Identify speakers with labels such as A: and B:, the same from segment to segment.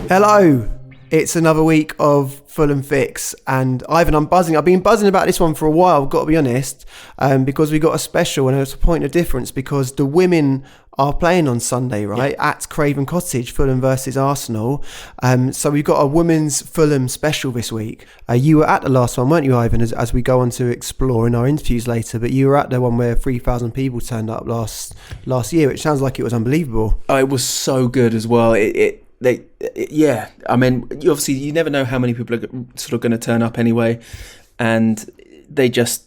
A: Hello, it's another week of Fulham Fix, and Ivan, I'm buzzing. I've been buzzing about this one for a while, I've got to be honest, because we got a special, and it's a point of difference because the women are playing on Sunday, right, at Craven Cottage, Fulham versus Arsenal. So we've got a women's Fulham special this week. You were at the last one, weren't you, Ivan, as we go on to explore in our interviews later, but you were at the one where 3,000 people turned up last year, which sounds like it was unbelievable.
B: Oh, it was so good as well. Yeah, I mean, obviously you never know how many people are sort of going to turn up anyway, and they just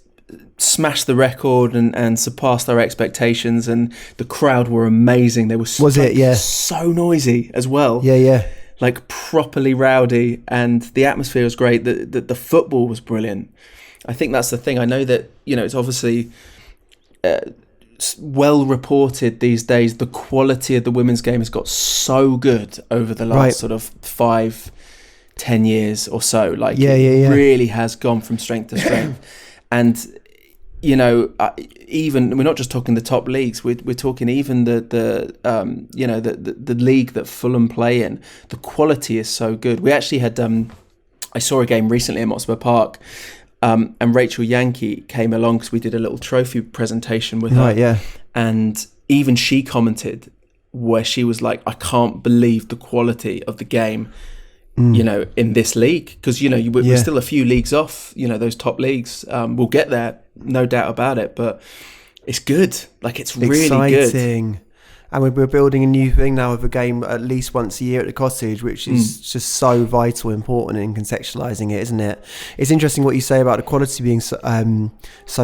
B: smashed the record and surpassed our expectations, and the crowd were amazing. They were so noisy as well.
A: Yeah.
B: Like properly rowdy, and the atmosphere was great. The football was brilliant. I think that's the thing. I know that, you know, it's obviously well reported these days. The quality of the women's game has got so good over the last sort of 5-10 years or so. Like it really has gone from strength to strength. And you know, even we're not just talking the top leagues. We're talking even the league that Fulham play in. The quality is so good. We actually had I saw a game recently in Hotspur Park. And Rachel Yankee came along because we did a little trophy presentation with her.
A: Right, yeah.
B: And even she commented where she was like, I can't believe the quality of the game, you know, in this league. Because, you know, we're still a few leagues off, you know, those top leagues. We'll get there, no doubt about it. But it's good. Like, it's really
A: exciting.
B: good.
A: And we're building a new thing now with a game at least once a year at the Cottage, which is just so vital, important in contextualising it, isn't it? It's interesting what you say about the quality being so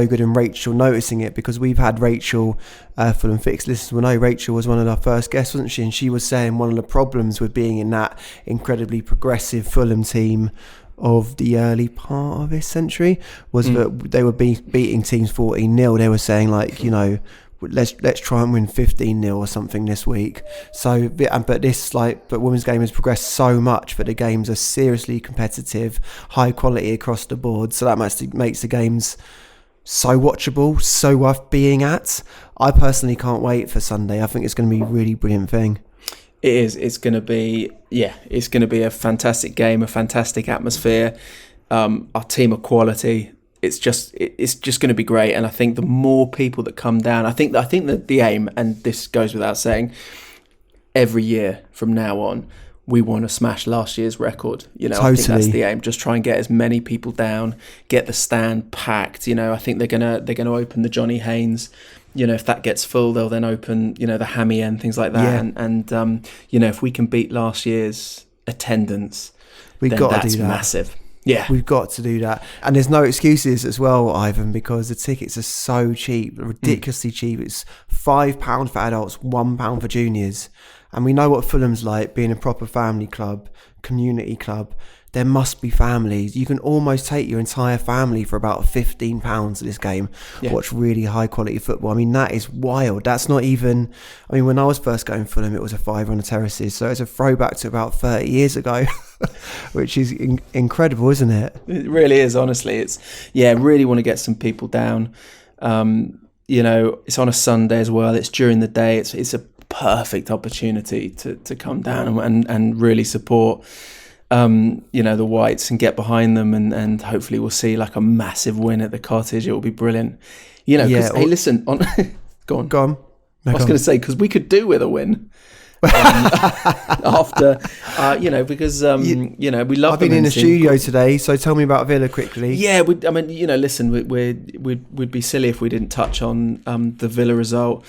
A: good and Rachel noticing it, because we've had Rachel, Fulham Fix listeners will know, Rachel was one of our first guests, wasn't she? And she was saying one of the problems with being in that incredibly progressive Fulham team of the early part of this century was that they were beating teams 14-0. They were saying, like, you know, let's try and win 15-0 or something this week. So, but women's game has progressed so much that the games are seriously competitive, high quality across the board. So that makes the games so watchable, so worth being at. I personally can't wait for Sunday. I think it's going to be a really brilliant thing.
B: It is. It's going to be a fantastic game, a fantastic atmosphere. Our team of quality. It's just going to be great, and I think the more people that come down, I think that the aim, and this goes without saying, every year from now on, we want to smash last year's record. You know, totally. I think that's the aim. Just try and get as many people down, get the stand packed. You know, I think they're gonna open the Johnny Haynes. You know, if that gets full, they'll then open, you know, the Hammy End, things like that. Yeah. And you know, if we can beat last year's attendance, that's massive. Yeah,
A: we've got to do that. And there's no excuses as well, Ivan, because the tickets are so cheap, ridiculously cheap. It's £5 for adults, £1 for juniors. And we know what Fulham's like, being a proper family club, community club. There must be families. You can almost take your entire family for about £15 at this game. Yeah. Watch really high quality football. I mean, that is wild. That's not even... I mean, when I was first going Fulham, it was a 5 on the terraces. So it's a throwback to about 30 years ago, which is incredible, isn't it?
B: It really is, honestly. Really want to get some people down. You know, it's on a Sunday as well. It's during the day. It's a perfect opportunity to come down and really support you know, the Whites and get behind them, and hopefully we'll see like a massive win at the Cottage. It will be brilliant. You know, hey, listen, go on.
A: No,
B: I was going to say, because we could do with a win after, you know, because you know, we love.
A: I've been in the studio today, so tell me about Villa quickly.
B: Yeah, I mean, you know, listen, we'd be silly if we didn't touch on the Villa result.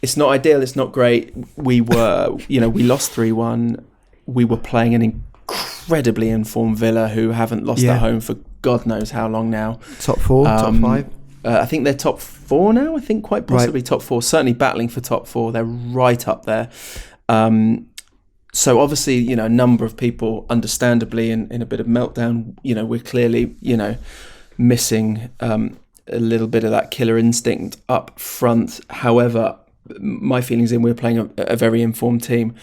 B: It's not ideal. It's not great. We were, you know, we lost 3-1. We were playing an incredibly informed Villa who haven't lost at home for God knows how long now.
A: Top 4, top 5?
B: I think they're top 4 now. I think quite possibly top 4. Certainly battling for top 4. They're right up there. So obviously, you know, a number of people, understandably, in a bit of meltdown. You know, we're clearly, you know, missing a little bit of that killer instinct up front. However, my feelings we're playing a very informed team.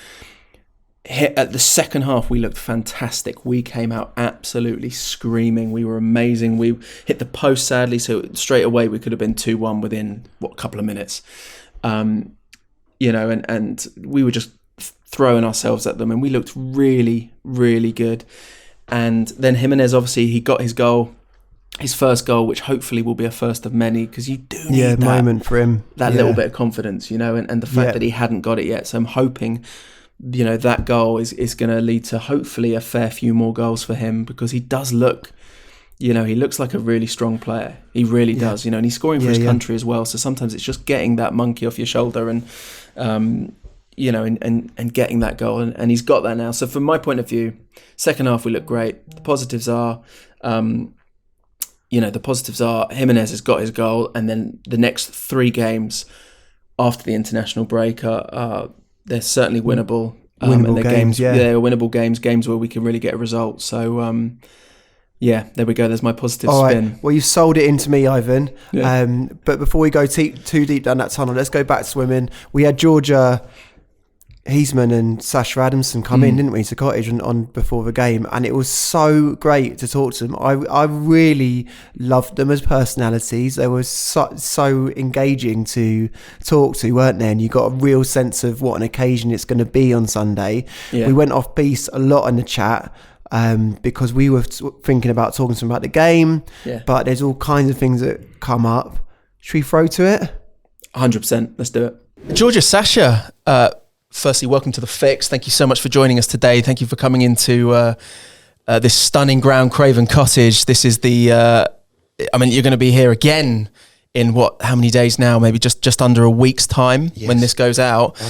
B: At the second half, we looked fantastic. We came out absolutely screaming. We were amazing. We hit the post, sadly, so straight away we could have been 2-1 within a couple of minutes. You know, and we were just throwing ourselves at them, and we looked really, really good. And then Jimenez, obviously, he got his goal, his first goal, which hopefully will be a first of many, because you do need that
A: moment for him,
B: that little bit of confidence, you know, and the fact that he hadn't got it yet. So I'm hoping, you know, that goal is going to lead to hopefully a fair few more goals for him, because he does look, you know, he looks like a really strong player. He really does, you know, and he's scoring for his country as well. So sometimes it's just getting that monkey off your shoulder and, you know, and getting that goal. And he's got that now. So from my point of view, second half, we look great. The positives are, Jimenez has got his goal. And then the next 3 games after the international break they're certainly winnable.
A: Winnable games,
B: they're winnable games where we can really get a result. So, yeah, there we go. There's my positive spin.
A: Right. Well, you've sold it into me, Ivan.
B: Yeah.
A: But before we go too deep down that tunnel, let's go back to women. We had Georgia Heasman and Sasha Adamson come in, didn't we, to Cottage on before the game, and it was so great to talk to them. I really loved them as personalities. They were so engaging to talk to, weren't they? And you got a real sense of what an occasion it's going to be on Sunday. Yeah. We went off piece a lot in the chat. Because we were thinking about talking to them about the game, but there's all kinds of things that come up. Should we throw to it?
B: 100%. Let's do it.
C: Georgia, Sasha, firstly, welcome to The Fix. Thank you so much for joining us today. Thank you for coming into this stunning ground, Craven Cottage. This is you're going to be here again in how many days now? Maybe just under a week's time when this goes out.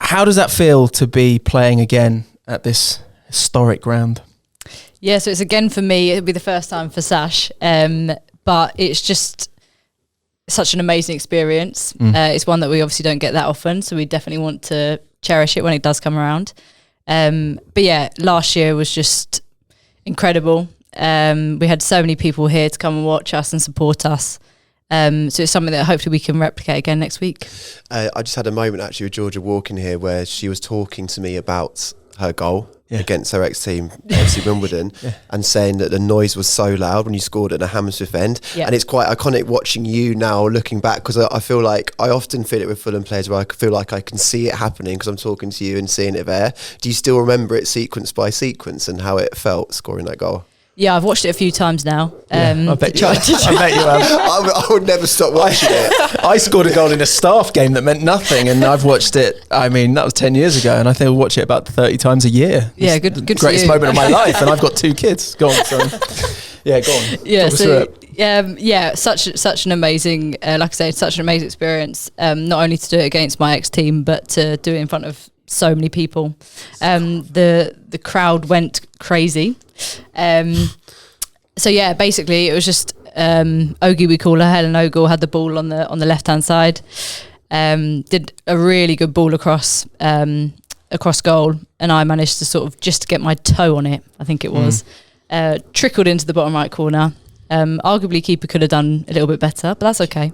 C: How does that feel to be playing again at this historic ground?
D: Yeah, so it's again for me, it'll be the first time for Sash, but it's just such an amazing experience. It's one that we obviously don't get that often, so we definitely want to cherish it when it does come around. But yeah, last year was just incredible. We had so many people here to come and watch us and support us. So it's something that hopefully we can replicate again next week.
E: I just had a moment actually with Georgia walking here where she was talking to me about her goal against her ex-team, AFC Wimbledon, and saying that the noise was so loud when you scored at the Hammersmith end. And it's quite iconic watching you now looking back, because I feel like I often feel it with Fulham players where I feel like I can see it happening because I'm talking to you and seeing it there. Do you still remember it sequence by sequence and how it felt scoring that goal?
D: Yeah, I've watched it a few times now.
C: I bet you have.
E: I would never stop watching it.
C: I scored a goal in a staff game that meant nothing, and I've watched it, that was 10 years ago, and I think I watch it about 30 times a year.
D: Yeah, good
C: greatest moment of my life, and I've got 2 kids. Go on, sorry. Yeah, go on.
D: Yeah, such an amazing, like I said, such an amazing experience, not only to do it against my ex-team, but to do it in front of so many people. The crowd went crazy. So yeah, basically it was just Ogie, we call her, Helen Ogle, had the ball on the left hand side, did a really good ball across goal, and I managed to sort of just get my toe on it, I think it was, trickled into the bottom right corner. Arguably keeper could have done a little bit better, but that's okay.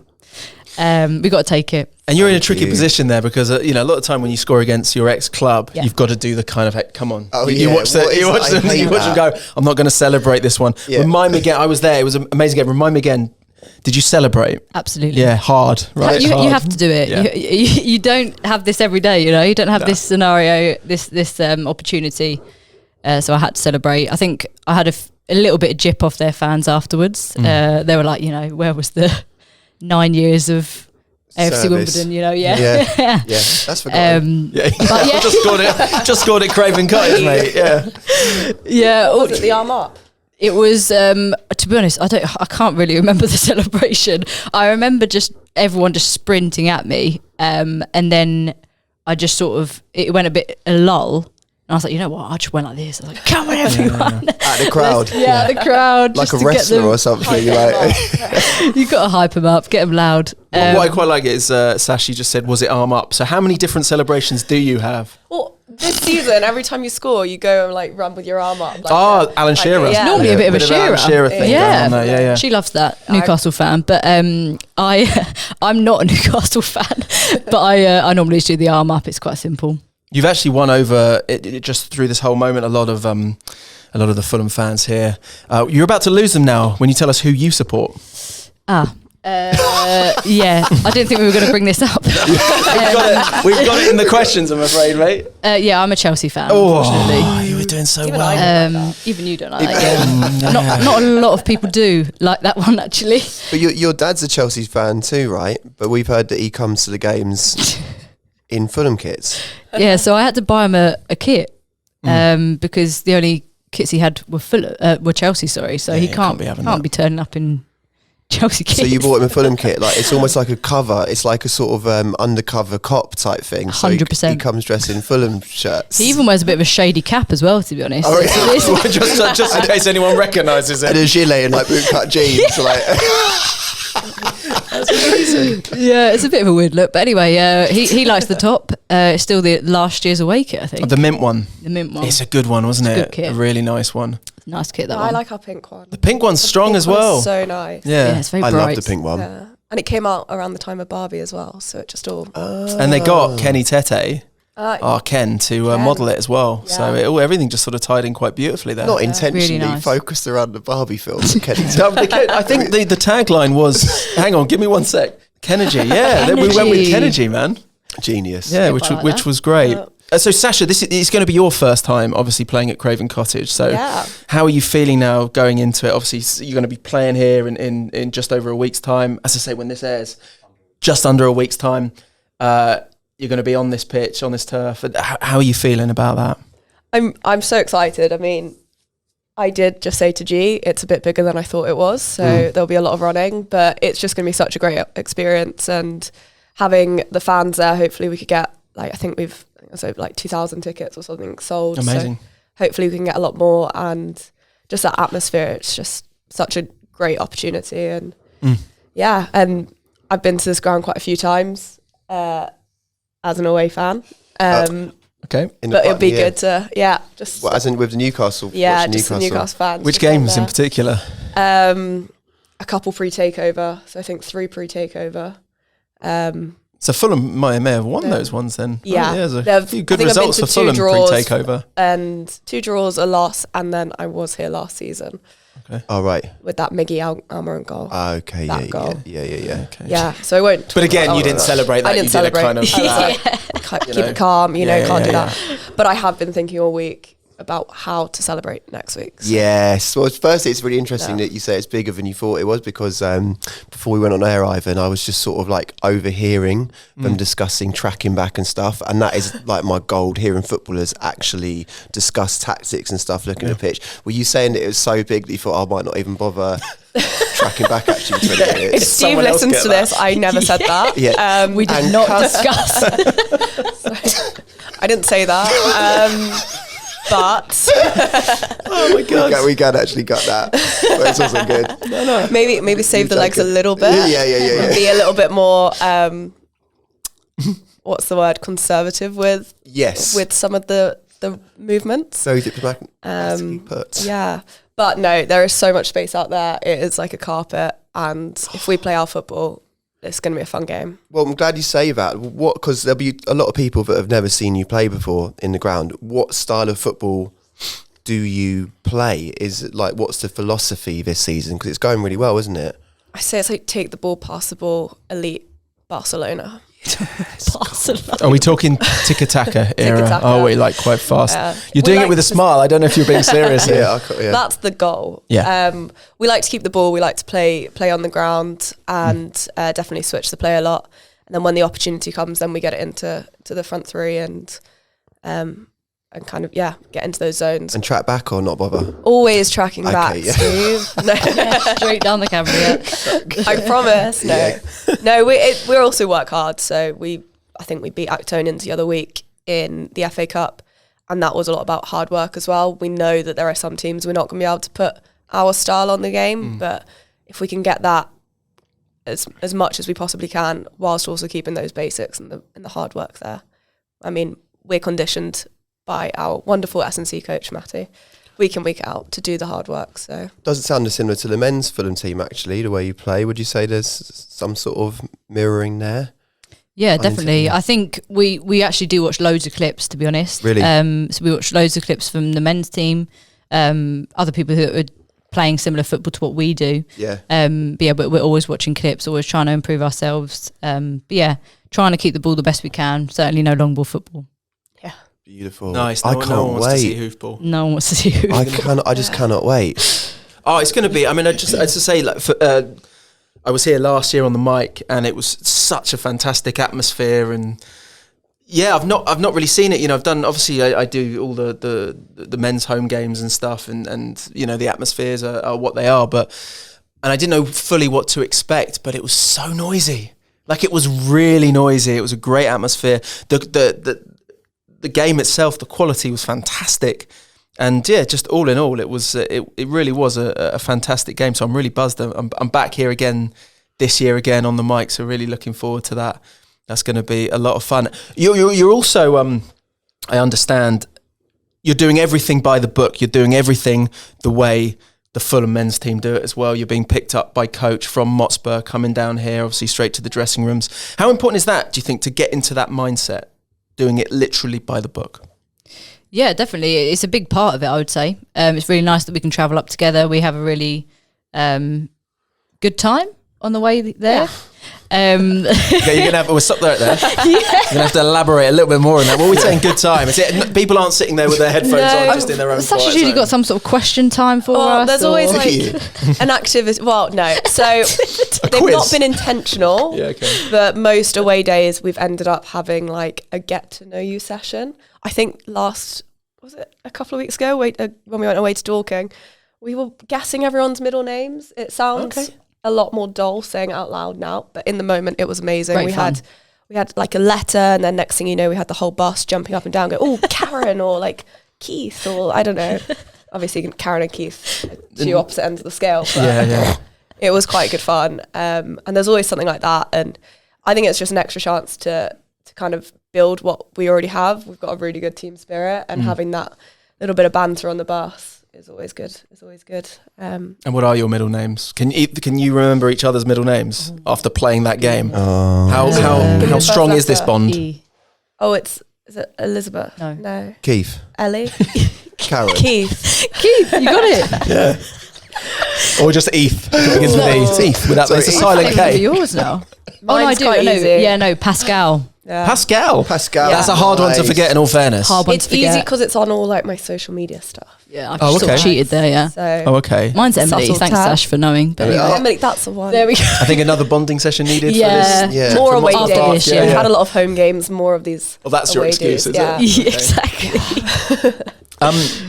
D: We got to take it.
C: And you're in a tricky position there because a lot of the time when you score against your ex-club, you've got to do the kind of, hey, come on. You watch them go, I'm not going to celebrate this one. Remind me again, I was there, it was an amazing game. Remind me again, did you celebrate?
D: Absolutely.
C: Yeah, hard, right?
D: You have to do it. Yeah. You don't have this every day, you don't have this scenario, this opportunity. So I had to celebrate. I think I had a little bit of jip off their fans afterwards. They were like, where was the 9 years of AFC Wimbledon,
E: Yeah, that's forgotten.
C: Just scored at Craven Cottage, mate.
F: Yeah. Was it the arm up?
D: It was, to be honest, I can't really remember the celebration. I remember just everyone just sprinting at me, and then I just it went a lull. And I was like, you know what? I just went like this. I was like, come on, everyone.
E: At the crowd.
D: The crowd.
E: Like a wrestler or something.
D: You've got to hype them up, get them loud.
C: What I quite like is, Sash, you just said, was it arm up? So how many different celebrations do you have?
F: Well, this season, every time you score, you go and run with your arm up.
C: Alan Shearer.
D: It's normally a bit of a Shearer.
C: Thing going on there. Yeah.
D: She loves that, Newcastle fan. But I'm not a Newcastle fan, but I normally just do the arm up. It's quite simple.
C: You've actually won over it just through this whole moment. A lot of the Fulham fans here. You're about to lose them now. When you tell us who you support.
D: Yeah, I didn't think we were going to bring this up.
C: We've got it in the questions, I'm afraid, mate.
D: Yeah, I'm a Chelsea fan, unfortunately.
C: You were doing so
F: Even
C: well.
D: Even you don't like that. Not a lot of people do like that one, actually.
E: But your dad's a Chelsea fan too, right? But we've heard that he comes to the games in Fulham kits.
D: Yeah, so I had to buy him a kit because the only kits he had were Chelsea, sorry. So he can't be turning up in Chelsea kits.
E: So you bought him a Fulham kit, like it's almost like a cover. It's like a sort of undercover cop type thing. So
D: 100%.
E: he comes dressed in Fulham shirts.
D: He even wears a bit of a shady cap as well, to be honest.
E: Oh, yeah.
C: just in case anyone recognises it.
E: And a gilet and like bootcut jeans. Like.
C: That's amazing.
D: Yeah, it's a bit of a weird look. But anyway, he likes the top. It's still the last year's away kit, I think.
C: The mint one.
D: The mint one.
C: It's a good one, wasn't
D: It's a
C: it?
D: good kit.
C: A really nice one.
D: Nice kit, that
F: I
D: one.
F: like our pink one.
C: The pink one's strong as well.
F: So nice.
C: Yeah.
D: Yeah, it's very
E: I
D: bright.
E: love the pink one.
F: Yeah. And it came out around the time of Barbie as well, so it just all.
C: And they got Kenny Tete, our Ken, to
F: Ken.
C: model it as well.
F: Yeah.
C: So everything just sort of tied in quite beautifully there.
E: Not intentionally
D: Really nice.
E: focused around the Barbie film. Kenny
C: I think the tagline was, hang on, give me one sec. Kenergy, yeah. We went with Kenergy, man.
E: Genius.
C: Yeah,
D: Quite like
C: which
D: that.
C: was great.
F: Yeah.
C: So Sasha, this is going to be your first time, obviously, playing at Craven Cottage. So
F: Yeah.
C: how are you feeling now going into it? Obviously, you're going to be playing here in just over a week's time. As I say, when this airs, just under a week's time, you're going to be on this pitch, on this turf. How are you feeling about that?
F: I'm so excited. I mean, I did just say to G, it's a bit bigger than I thought it was, so there'll be a lot of running, but it's just going to be such a great experience. And having the fans there, hopefully we could get, like, I think we've like 2,000 tickets or something sold.
C: Amazing.
F: So hopefully we can get a lot more, and just that atmosphere, it's just such a great opportunity. And yeah, and I've been to this ground quite a few times as an away fan.
C: Okay.
F: But it'll be good to, just...
E: Well, as in with the Newcastle.
F: Yeah,
E: watching
F: just the Newcastle fans.
C: Which
F: just on
C: games in
F: there.
C: particular?
F: A couple pre-takeover, so I think 3 pre-takeover.
C: So Fulham may have won those ones then.
F: Yeah.
C: There's a
F: They've-
C: few
F: I
C: good
F: think I've been
C: results
F: to
C: for
F: 2
C: Fulham
F: draws.
C: pre-takeover.
F: And 2 draws, a loss, and then I was here last season
E: Oh, right.
F: with that Miggy Almiron goal.
E: Okay,
F: That goal.
E: yeah.
C: Okay.
F: Yeah, so I won't.
C: But again,
F: talk
C: you
F: about
C: didn't
F: that.
C: celebrate that.
F: I didn't
C: You did
F: celebrate.
C: a kind of,
F: I was like, keep it calm, can't do that. But I have been thinking all week about how to celebrate next week. So.
E: Yes. Well, firstly, it's really interesting that you say it's bigger than you thought it was, because before we went on air, Ivan, I was just sort of like overhearing them discussing tracking back and stuff. And that is like my gold, hearing footballers actually discuss tactics and stuff, looking at the pitch. Were you saying that it was so big that you thought, I might not even bother tracking back actually for 20
F: If
E: minutes?
F: Steve
C: Someone else
F: listens
C: get
F: to
C: that.
F: this, I never said that.
E: Yeah.
D: We did
E: And
D: not
E: cuz-
D: discuss.
F: I didn't say that. But
C: oh my God.
E: We can actually cut that. But it's also good.
F: maybe save the legs a little bit.
E: Yeah.
F: And be a little bit more what's the word, conservative with some of the movements.
E: Very diplomatic.
F: Yeah, but no, there is so much space out there. It is like a carpet, and if we play our football, it's going to be a fun game.
E: Well, I'm glad you say that. What? Because there'll be a lot of people that have never seen you play before in the ground. What style of football do you play? Is it like, what's the philosophy this season? Because it's going really well, isn't it?
F: I say it's like take the ball, pass the ball, elite Barcelona.
C: Are we talking tiki-taka era?
F: Tiki-taka.
C: Are we like quite fast? You're
F: We
C: doing
F: like
C: it with a
F: to-
C: smile. I don't know if you're being serious here.
E: Yeah.
F: That's the goal.
C: Yeah.
F: We like to keep the ball. We like to play on the ground, and definitely switch the play a lot. And then when the opportunity comes, then we get it into the front three and kind of get into those zones.
E: And track back or not bother?
F: Always tracking back,
E: yeah.
F: Steve. No.
D: Straight down the camera. Yeah.
F: I promise. No. We also work hard. So I think we beat Actonians the other week in the FA Cup, and that was a lot about hard work as well. We know that there are some teams we're not going to be able to put our style on the game, but if we can get that as much as we possibly can, whilst also keeping those basics and the hard work there. I mean, we're conditioned by our wonderful S&C coach Matty, week in, week out, to do the hard work. So
E: Does it sound similar to the men's Fulham team, actually, the way you play? Would you say there's some sort of mirroring there?
D: Yeah, definitely. I think we actually do watch loads of clips, to be honest.
E: Really?
D: So we watch loads of clips from the men's team, other people who are playing similar football to what we do.
E: Yeah.
D: But we're always watching clips, always trying to improve ourselves. But yeah, trying to keep the ball the best we can. Certainly no long ball football.
F: Yeah.
E: Beautiful.
C: Nice.
E: I
C: No
E: can't
C: one wants to see
E: wait.
C: hoofball.
D: No one wants to see you.
E: I just cannot wait.
C: Oh, it's going to be. I mean, I just to say, like, I was here last year on the mic, and it was such a fantastic atmosphere. And yeah, I've not really seen it. You know, I've done, obviously, I do all the men's home games and stuff, and you know, the atmospheres are what they are. And I didn't know fully what to expect, but it was so noisy. Like, it was really noisy. It was a great atmosphere. The game itself, the quality was fantastic. And yeah, just all in all, it was it really was a fantastic game. So I'm really buzzed. I'm back here again this year again on the mic. So really looking forward to that. That's going to be a lot of fun. You're also, I understand, you're doing everything by the book. You're doing everything the way the Fulham men's team do it as well. You're being picked up by coach from Motspur, coming down here, obviously straight to the dressing rooms. How important is that, do you think, to get into that mindset, doing it literally by the book?
D: Yeah, definitely. It's a big part of it, I would say. It's really nice that we can travel up together. We have a really good time on the way there.
C: Okay, you're gonna have. We'll stop there. You're gonna have to elaborate a little bit more on that. What are we saying? Good time. Is it? People aren't sitting there with their headphones on, just in their own.
D: Sasha's
C: quiet
D: usually
C: zone.
D: got some sort of question time for us.
F: There's always like an activity. Well, no. So they've
C: quiz.
F: not been intentional.
C: Yeah, okay.
F: But most away days, we've ended up having like a get to know you session. I think was it a couple of weeks ago? When we went away to Dorking, we were guessing everyone's middle names. It sounds a lot more dull saying it out loud now, but in the moment it was amazing.
D: Great
F: we
D: fun.
F: had like a letter, and then next thing you know, we had the whole bus jumping up and down, go, oh, Karen, or like Keith, or I don't know. Obviously, Karen and Keith, two opposite ends of the scale. But
C: Yeah.
F: it was quite good fun. And there's always something like that, and I think it's just an extra chance to kind of build what we already have. We've got a really good team spirit, and having that little bit of banter on the bus is always good. It's always good.
C: And what are your middle names? Can you remember each other's middle names after playing that game? How strong is this bond?
F: Oh, is it Elizabeth? No.
E: Keith.
F: Ellie?
E: Karen.
F: Keith.
D: Keith, you got it.
C: Yeah. Or just Eth. It begins with E. It's Eth. Without it's a silent
D: I can't
C: K.
D: remember yours now.
F: Mine's
D: no, I do.
F: quite easy.
D: Yeah, no, Pascal.
F: Yeah.
C: Pascal.
E: That's
C: a hard one to forget, in all fairness.
D: Hard one
F: It's
D: to
F: easy
D: forget.
F: because it's on all like my social media stuff.
D: Yeah, I've
C: Oh,
D: just sort of
C: okay.
D: cheated there, yeah.
F: So
C: Oh, okay.
D: Mine's Emily.
F: Subtle
D: Thanks,
F: tap.
D: Sash, for knowing. But anyway.
F: Emily, that's the one.
D: There we go.
C: I think another bonding session needed
D: Yeah.
C: for this.
E: Yeah.
F: More
C: For
F: away
C: Motspur.
F: days.
D: Yeah.
F: We've had a lot of home games, more of these.
C: Well, that's your
F: away
C: excuse,
F: days.
C: is
F: Yeah.
C: it?
D: Yeah, exactly.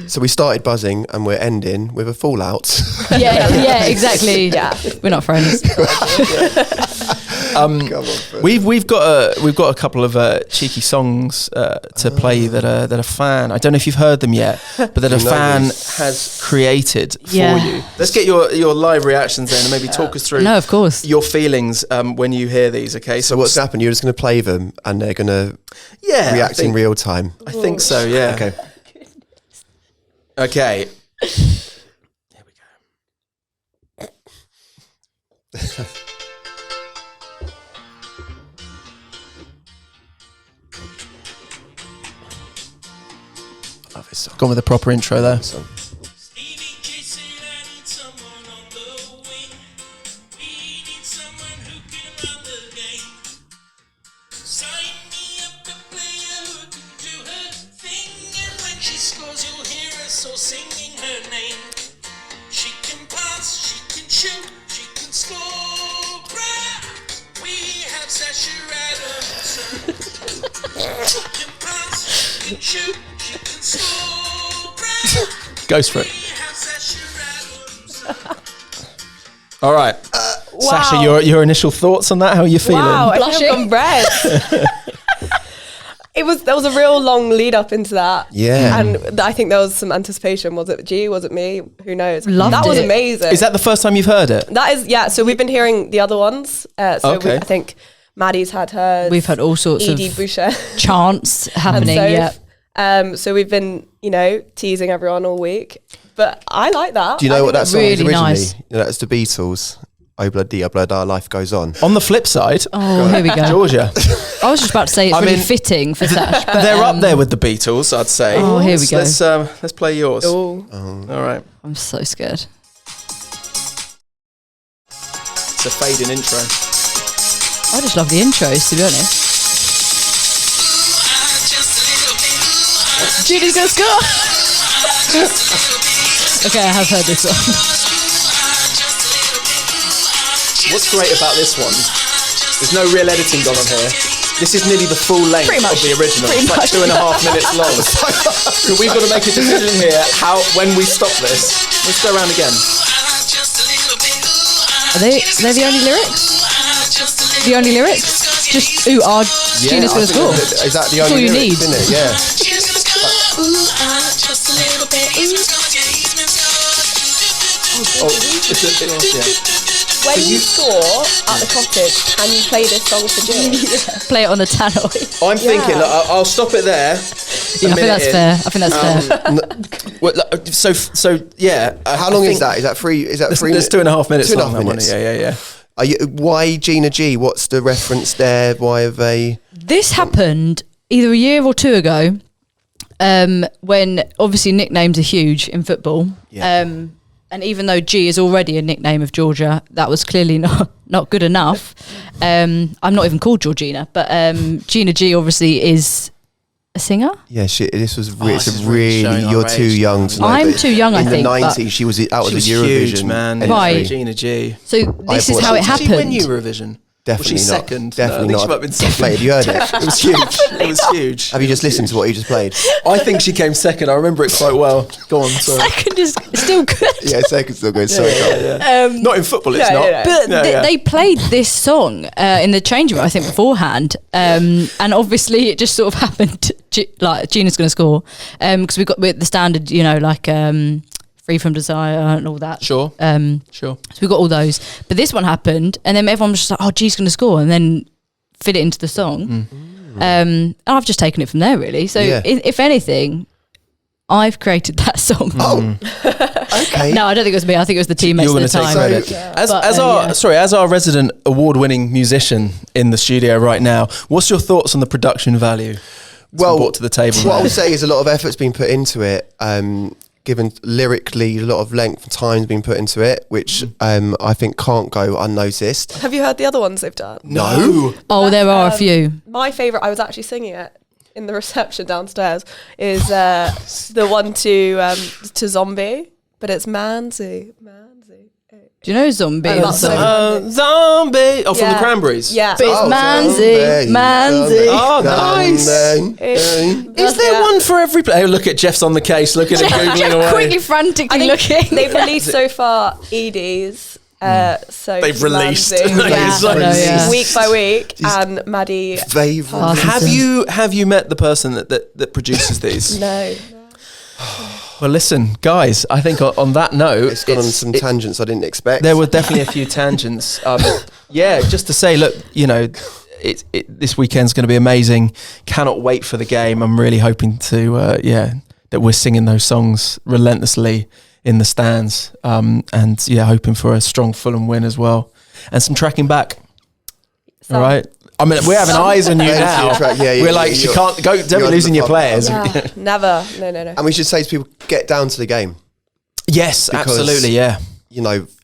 E: So we started buzzing and we're ending with a fallout.
D: yeah, exactly.
F: Yeah.
D: We're not friends.
C: We've got a couple of cheeky songs to play that a fan. I don't know if you've heard them yet, but that a
E: You know
C: fan
E: this.
C: has created for
D: Yeah.
C: you. Let's get your live reactions then, and maybe talk us through
D: No, of course.
C: your feelings when you hear these. Okay,
E: So what's happened? You're just going to play them and they're going to
C: Yeah,
E: react in real time.
C: I think so. Yeah.
E: Okay.
C: Okay. Here we go.
E: Love this song.
C: Gone with a proper intro there. Goes for it. All right, Sasha, your initial thoughts on that? How are you feeling?
F: Wow, I
D: Blushing.
F: feel red. There was a real long lead up into that.
E: Yeah.
F: And I think there was some anticipation. Was it G? Was it me? Who knows?
D: Loved
F: that was
D: it.
F: amazing.
C: Is that the first time you've heard it?
F: That is, yeah. So we've been hearing the other ones.
C: Okay.
F: I think Maddie's had hers.
D: We've had all sorts
F: Edie
D: of
F: Boucher.
D: chants happening.
F: And
D: Yeah.
F: So we've been, teasing everyone all week. But I like that.
E: Do you know what that song is
D: really
E: originally?
D: nice.
E: You know, that's the Beatles. Obla di obla da, life goes on.
C: On the flip side,
D: Oh, here we go.
C: Georgia,
D: I was just about to say it's
C: I
D: really
C: mean-
D: fitting for Sash. But,
C: they're up there with the Beatles, I'd say.
D: Oh, here we go.
C: Let's play yours.
F: Oh.
C: All right.
D: I'm so scared.
C: It's a fading intro.
D: I just love the intros, to be honest. Gina's gonna score. Okay, I have heard this one.
C: What's great about this one? There's no real editing gone on here. This is nearly the full length of the original. It's like 2.5 minutes long. So we've got to make a decision here when we stop this. Let's go around again.
D: Are they the only lyrics? The only lyrics? Just Gina's gonna score.
E: Is that the
D: That's all
E: only
D: you
E: lyrics,
D: need.
E: isn't it? Yeah.
F: When you score at the Cottage, can you play this song for Gina?
D: Play it on the tannoy.
C: I'm thinking, I'll stop it there.
D: Yeah, I think that's fair.
C: Well, so yeah.
E: How long is that? Is that free? Is that free?
C: There's 2.5 minutes.
E: 2.5 minutes.
C: Yeah.
E: Why Gina G? What's the reference there? Why have they?
D: This happened either a year or two ago, when obviously nicknames are huge in football.
E: Yeah.
D: And even though G is already a nickname of Georgia, that was clearly not good enough. I'm not even called Georgina, but Gina G obviously is a singer.
E: Yeah, this was
C: this is
E: really
C: showing our
E: you're
C: age
E: too young to know.
D: I'm
E: but
D: too young, I
E: in
D: think,
E: the
D: but-
E: 90s, she was out of the
C: She was
E: Eurovision.
C: huge, man.
E: entry.
D: Right.
C: Gina G.
D: So this is how it
C: Did she win
D: happened.
C: Eurovision?
E: Definitely
C: Was she
E: not.
C: second?
E: Definitely
C: No, I think
E: not.
C: she might have been second.
E: Mate, have you heard it? It was huge.
C: It was huge.
E: Have you just listened to what you just played?
C: I think she came second. I remember it quite well. Go on, sorry.
D: Second is still good.
E: Yeah, second's still good. Sorry,
C: Not in football, it's not.
D: But
C: Yeah.
D: they played this song in the changing room, I think, beforehand, and obviously it just sort of happened. Like Gina's going to score because we got with the standard, Free From Desire and all that.
C: Sure.
D: So we got all those, but this one happened, and then everyone was just like, "Oh, G's going to score," and then fit it into the song. And I've just taken it from there, really. So
E: Yeah.
D: if anything, I've created that song.
E: Oh, okay.
D: No, I don't think it was me. I think it was the teammates
C: You're
D: at the
C: going to
D: time.
C: take credit.
D: But,
C: As our resident award-winning musician in the studio right now, what's your thoughts on the production value?
E: Well,
C: brought to the table.
E: What I would say is a lot of effort's been put into it. Given lyrically, a lot of length and time's been put into it, which I think can't go unnoticed.
F: Have you heard the other ones they've done?
E: No.
D: Oh, there are a few.
F: My favourite, I was actually singing it in the reception downstairs, is the one to Zombie, but it's Manzi.
D: Do you know Zombie?
F: Oh, that's so-
C: Zombie. Oh, from
F: Yeah.
C: the Cranberries.
F: Yeah.
D: But it's Manzi.
C: Oh, nice. Is there one for every player? Look at Jeff's on the case. Look at him googling
D: Jeff
C: away.
D: quickly, frantically looking.
F: They've released so far EDs. So
C: They've released.
F: Manzi.
D: Yeah,
C: It's like-
D: I know, yeah.
F: Week by week, and Maddie.
E: Favourite.
C: Have you met the person that produces these?
F: No.
C: Well, listen, guys. I think on that note,
E: It's gone on some tangents I didn't expect.
C: there were definitely a few tangents. Just to say, look, this weekend's going to be amazing. Cannot wait for the game. I'm really hoping to, that we're singing those songs relentlessly in the stands, hoping for a strong Fulham win as well, and some tracking back. All right. I mean, we're having eyes on you now. We're like, you can't go. Don't be losing your players.
F: Yeah, never. No.
E: And we should say to people, get down to the game.
C: Yes,
E: Because-
C: absolutely. Yeah.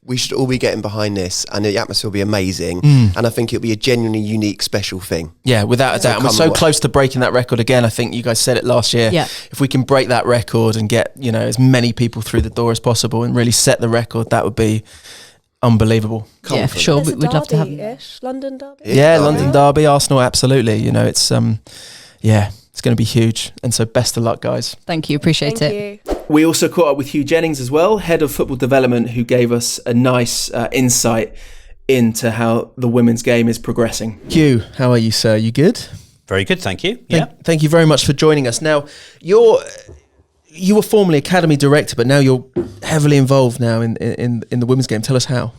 E: We should all be getting behind this, and the atmosphere will be amazing. And I think it'll be a genuinely unique, special thing.
C: Yeah, without a doubt. And we're
E: come
C: so
E: away.
C: close to breaking that record again. I think you guys said it last year.
D: Yeah.
C: If we can break that record and get, as many people through the door as possible and really set the record, that would be unbelievable.
D: Yeah, for sure. We'd love to have them.
F: London derby.
C: Yeah, London derby, Arsenal, absolutely. It's it's going to be huge. And so best of luck, guys.
D: Thank you. Appreciate
F: Thank
D: it.
F: you.
B: We also caught up with Huw Jennings as well, head of football development, who gave us a nice insight into how the women's game is progressing.
C: Huw, how are you, sir? You good?
G: Very good, thank you.
C: Thank you very much for joining us. Now, you were formerly academy director, but now you're heavily involved now in the women's game. Tell us how.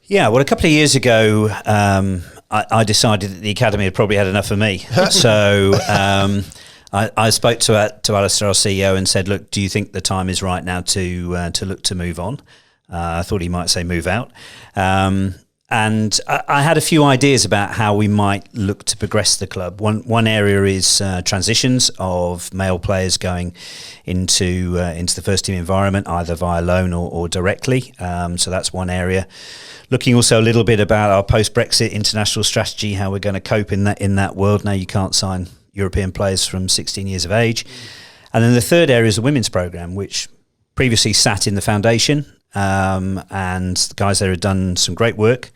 G: Yeah, well, a couple of years ago, I decided that the academy had probably had enough of me. So I spoke to Alistair, our CEO, and said, "Look, do you think the time is right now to look to move on?" I thought he might say move out. And I had a few ideas about how we might look to progress the club. One area is transitions of male players going into the first team environment, either via loan or directly. So that's one area. Looking also a little bit about our post-Brexit international strategy, how we're going to cope in that world. Now you can't sign European players from 16 years of age. And then the third area is the women's programme, which previously sat in the foundation. And the guys there had done some great work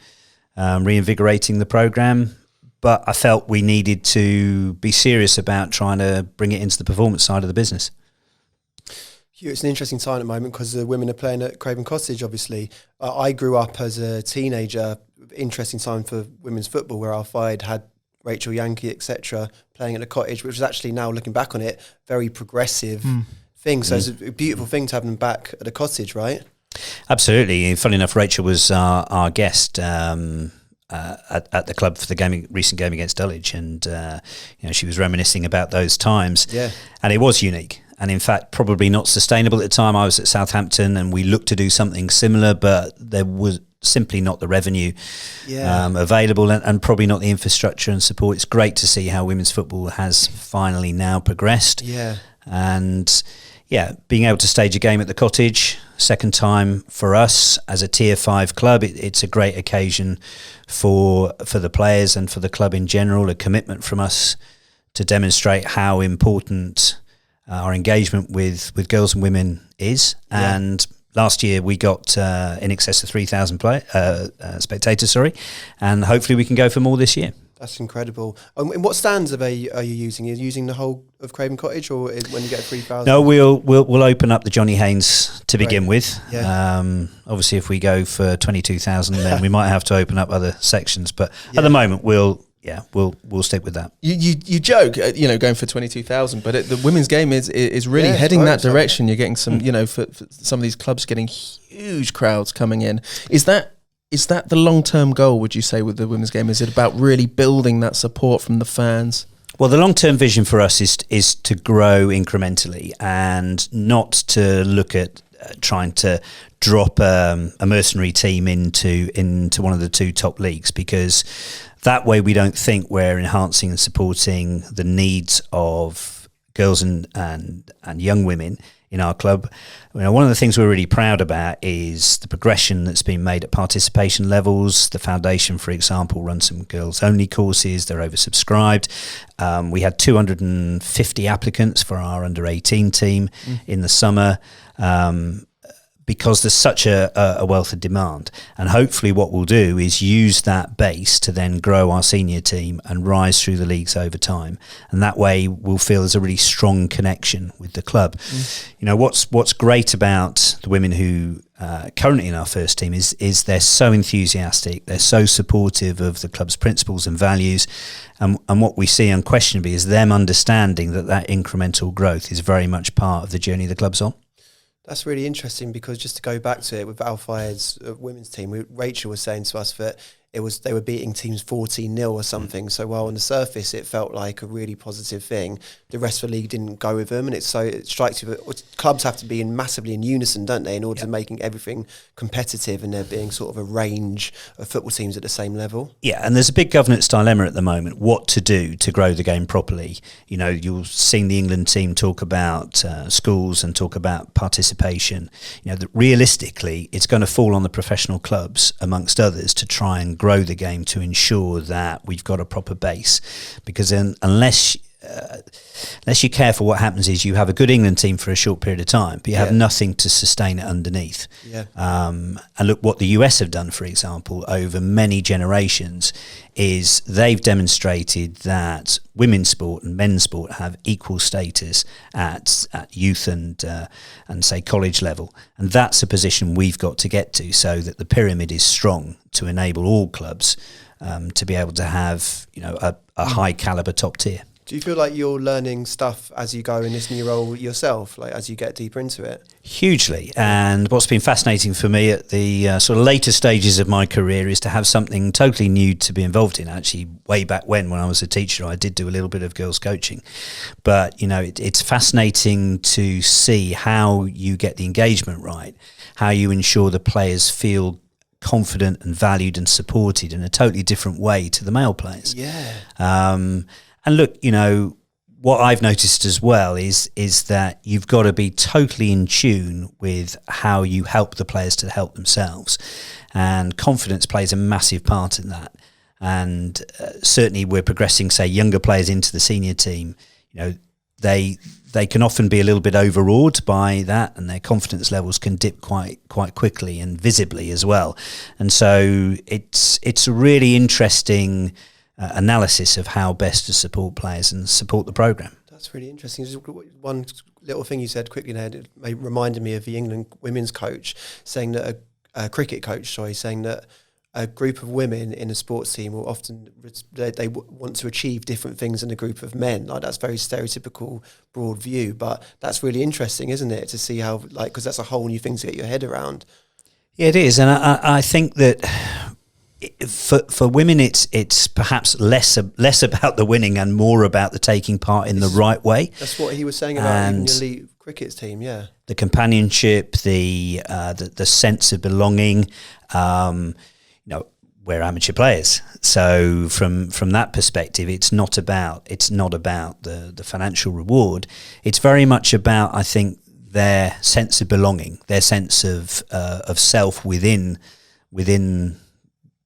G: reinvigorating the programme, but I felt we needed to be serious about trying to bring it into the performance side of the business.
A: Huw, it's an interesting time at the moment because the women are playing at Craven Cottage, obviously. I grew up as a teenager, interesting time for women's football, where our FIDE had Rachel Yankee, etc., playing at the Cottage, which is actually, now looking back on it, very progressive thing. So it's a beautiful thing to have them back at the Cottage, right?
G: Absolutely. Funny enough, Rachel was our guest at the club for the recent game against Dulwich, and she was reminiscing about those times. Yeah, and it was unique, and in fact, probably not sustainable at the time. I was at Southampton, and we looked to do something similar, but there was simply not the revenue available, and probably not the infrastructure and support. It's great to see how women's football has finally now progressed. Yeah, and being able to stage a game at the Cottage, second time for us as a Tier 5 club, it's a great occasion for the players and for the club in general, a commitment from us to demonstrate how important our engagement with girls and women is. Yeah. And last year we got in excess of 3,000 spectators, and hopefully we can go for more this year.
A: That's incredible. And what stands are you using? Are you using the whole of Craven Cottage, or when you get 3,000?
G: No, we'll open up the Johnny Haynes to begin with. Yeah. Obviously, if we go for 22,000, then we might have to open up other sections. But at the moment, we'll stick with that.
C: You joke, going for 22,000, but the women's game is really heading that direction. You're getting some, for some of these clubs getting huge crowds coming in. Is that the long-term goal, would you say, with the women's game? Is it about really building that support from the fans?
G: Well, the long-term vision for us is to grow incrementally and not to look at trying to drop a mercenary team into one of the two top leagues, because that way we don't think we're enhancing and supporting the needs of girls and young women in our club. One of the things we're really proud about is the progression that's been made at participation levels. The foundation, for example, runs some girls-only courses. They're oversubscribed. We had 250 applicants for our under-18 team in the summer, because there's such a wealth of demand. And hopefully what we'll do is use that base to then grow our senior team and rise through the leagues over time. And that way we'll feel there's a really strong connection with the club. What's great about the women who currently in our first team is they're so enthusiastic, they're so supportive of the club's principles and values. And what we see unquestionably is them understanding that incremental growth is very much part of the journey the club's on.
A: That's really interesting, because just to go back to it with Alfire's women's team, Rachel was saying to us that they were beating teams 14-0 or something. So while on the surface it felt like a really positive thing, the rest of the league didn't go with them. And it strikes you that clubs have to be massively in unison, don't they, in order to making everything competitive, and there being sort of a range of football teams at the same level. Yeah,
G: and there's a big governance dilemma at the moment, what to do to grow the game properly. You'll seen the England team talk about schools and talk about participation. That realistically it's going to fall on the professional clubs, amongst others, to try and grow the game to ensure that we've got a proper base, because then unless you care for what happens is you have a good England team for a short period of time, but you have nothing to sustain it underneath. And look what the US have done, for example, over many generations, is they've demonstrated that women's sport and men's sport have equal status at youth and say college level, and that's a position we've got to get to, so that the pyramid is strong to enable all clubs to be able to have a high caliber top tier.
A: Do you feel like you're learning stuff as you go in this new role yourself, like as you get deeper into it?
G: Hugely. And what's been fascinating for me at the sort of later stages of my career is to have something totally new to be involved in. Actually, way back when I was a teacher, I did do a little bit of girls coaching. But, it's fascinating to see how you get the engagement right, how you ensure the players feel confident and valued and supported in a totally different way to the male players.
A: Yeah.
G: And look, what I've noticed as well is that you've got to be totally in tune with how you help the players to help themselves, and confidence plays a massive part in that. And certainly we're progressing, say, younger players into the senior team. They can often be a little bit overawed by that, and their confidence levels can dip quite quickly and visibly as well. And so it's a really interesting analysis of how best to support players and support the programme.
E: That's really interesting. Just one little thing you said quickly there, it reminded me of the England women's coach saying that a cricket coach, saying that a group of women in a sports team will often they want to achieve different things than a group of men. Like, that's very stereotypical, broad view, but that's really interesting, isn't it, to see how, like, because that's a whole new thing to get your head around.
G: Yeah, it is, and I think that for women, it's perhaps less about the winning and more about the taking part in the right way.
E: That's what he was saying about even the elite cricket team. Yeah,
G: the companionship, the sense of belonging. We're amateur players, so from that perspective, it's not about the financial reward. It's very much about, I think, their sense of belonging, their sense of self within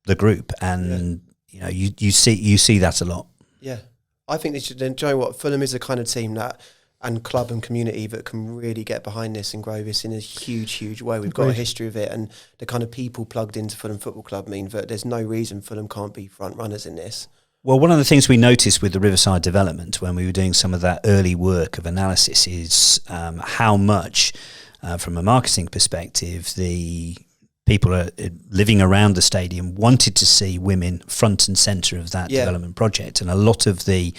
G: the group, and you see that a lot.
E: Yeah, I think they should. Do you know what? Fulham is the kind of team that, and club and community, that can really get behind this and grow this in a huge way. We've got a history of it, and the kind of people plugged into Fulham Football Club mean that there's no reason Fulham can't be front runners in this.
G: Well, one of the things we noticed with the Riverside development when we were doing some of that early work of analysis is how much, from a marketing perspective, the people are living around the stadium wanted to see women front and centre of that development project. And a lot of the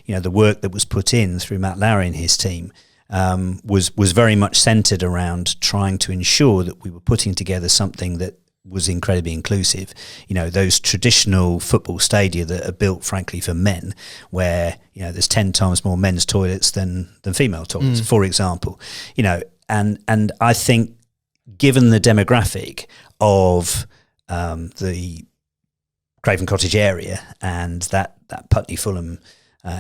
G: work that was put in through Matt Lowry and his team was very much centred around trying to ensure that we were putting together something that was incredibly inclusive. Those traditional football stadia that are built, frankly, for men, where there's 10 times more men's toilets than female toilets, for example. And I think, given the demographic of the Craven Cottage area and that Putney Fulham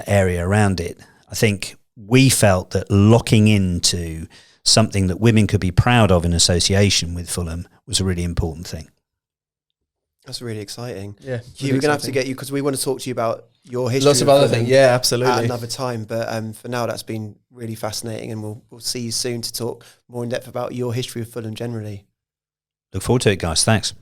G: area around it, I think we felt that locking into something that women could be proud of in association with Fulham was a really important thing.
E: That's really exciting.
C: Yeah,
E: Huw, we're going to have to get you, because we want to talk to you about your history.
C: Lots of other things. Yeah, absolutely.
E: At another time. But for now, that's been really fascinating, and we'll see you soon to talk more in depth about your history of Fulham generally.
G: Look forward to it, guys. Thanks.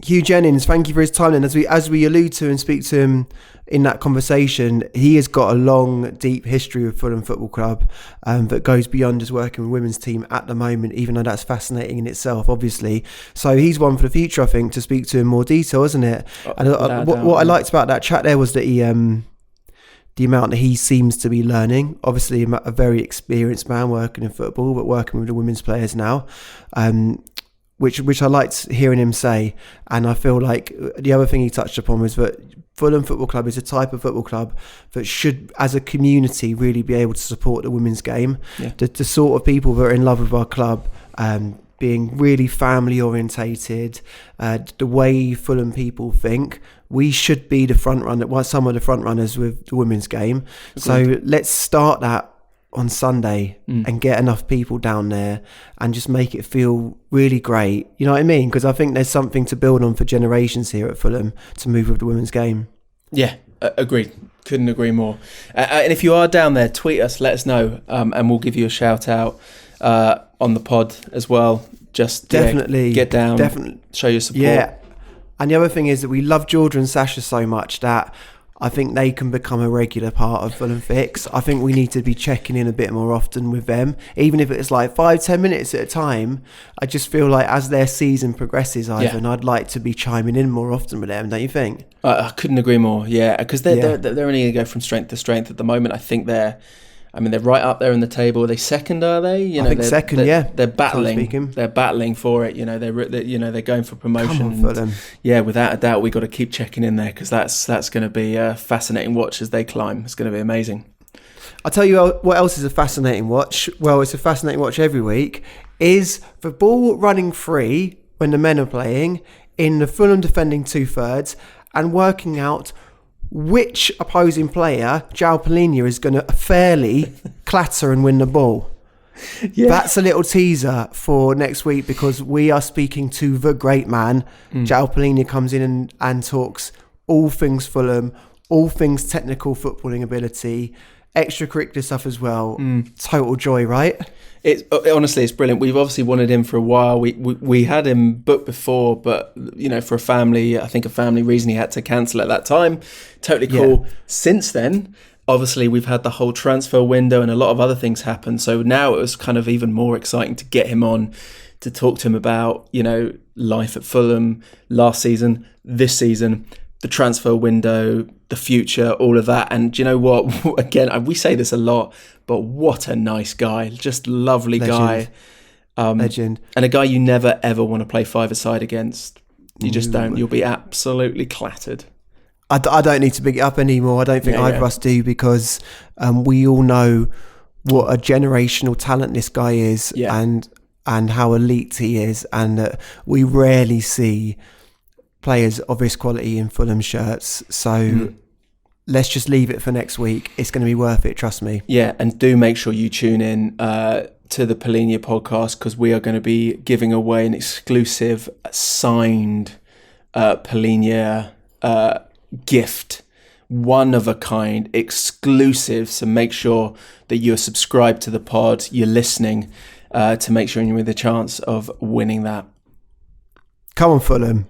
A: Huw Jennings, thank you for his time. And as we allude to and speak to him in that conversation, he has got a long, deep history with Fulham Football Club that goes beyond just working with women's team at the moment, even though that's fascinating in itself, obviously. So he's one for the future, I think, to speak to in more detail, isn't it? What I liked about that chat there was that he, the amount that he seems to be learning. Obviously, a very experienced man working in football, but working with the women's players now. Which I liked hearing him say, and I feel like the other thing he touched upon was that Fulham Football Club is a type of football club that should, as a community, really be able to support the women's game. Yeah. The sort of people that are in love with our club, being really family orientated, the way Fulham people think, we should be the front runner, some of the front runners with the women's game. Agreed. So let's start that on Sunday and get enough people down there and just make it feel really great. You know what I mean? Because I think there's something to build on for generations here at Fulham to move with the women's game.
B: Yeah, agreed. Couldn't agree more. And if you are down there, tweet us, let us know, and we'll give you a shout out on the pod as well. Just definitely get down, definitely show your support.
A: Yeah, and the other thing is that we love Georgia and Sasha so much that I think they can become a regular part of Fulham Fix. I think we need to be checking in a bit more often with them, even if it's like 5-10 minutes at a time. I just feel like as their season progresses, Ivan, I'd like to be chiming in more often with them, don't you think?
B: I couldn't agree more, yeah, because they're only going to go from strength to strength at the moment. I think they're right up there in the table. Are they second, are they?
A: I think second,
B: They're battling. They're battling for it. They're going for promotion.
A: Come on, Fulham.
B: Yeah, without a doubt, we got to keep checking in there because that's going to be a fascinating watch as they climb. It's going to be amazing.
A: I'll tell you what else is a fascinating watch. Well, it's a fascinating watch every week. Is the ball running free when the men are playing in the Fulham defending 2/3 and working out which opposing player João Palhinha is going to fairly clatter and win the ball. Yeah. That's a little teaser for next week, because we are speaking to the great man. João Palhinha comes in and talks all things Fulham, all things technical footballing ability, extracurricular stuff as well. Total joy, right?
B: Honestly, it's brilliant. We've obviously wanted him for a while. We had him booked before, but for a family reason, he had to cancel at that time. Totally cool. Yeah. Since then, obviously, we've had the whole transfer window and a lot of other things happen. So now it was kind of even more exciting to get him on, to talk to him about life at Fulham last season, this season, the transfer window, the future, all of that. And do you know what? Again, we say this a lot, but what a nice guy. Just lovely
A: Legend.
B: guy.
A: Legend.
B: And a guy you never, ever want to play five-a-side against. You just don't. You'll be absolutely clattered.
A: I don't need to big it up anymore. I don't think either of us do, because we all know what a generational talent this guy is, and how elite he is. And we rarely see players of this quality in Fulham shirts. So let's just leave it for next week. It's going to be worth it, trust me.
B: Yeah, and do make sure you tune in to the Palhinha podcast, because we are going to be giving away an exclusive signed Palhinha gift, one of a kind, exclusive. So make sure that you're subscribed to the pod, you're listening, to make sure you're with a chance of winning that.
A: Come on, Fulham.